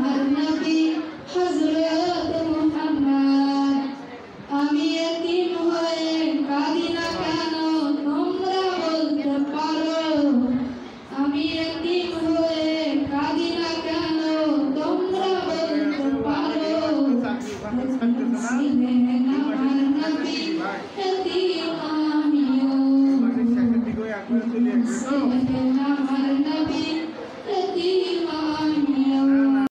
আমার নবী হযরত মুহাম্মদ। আমি এতিম হয়ে কাঁদি না কেন তোমরা বলতে পারো, আমি এতিম হয়ে কাঁদি না কেন তোমরা বলতে পারো। ছিলেন আমার নবী এতিম আমিও।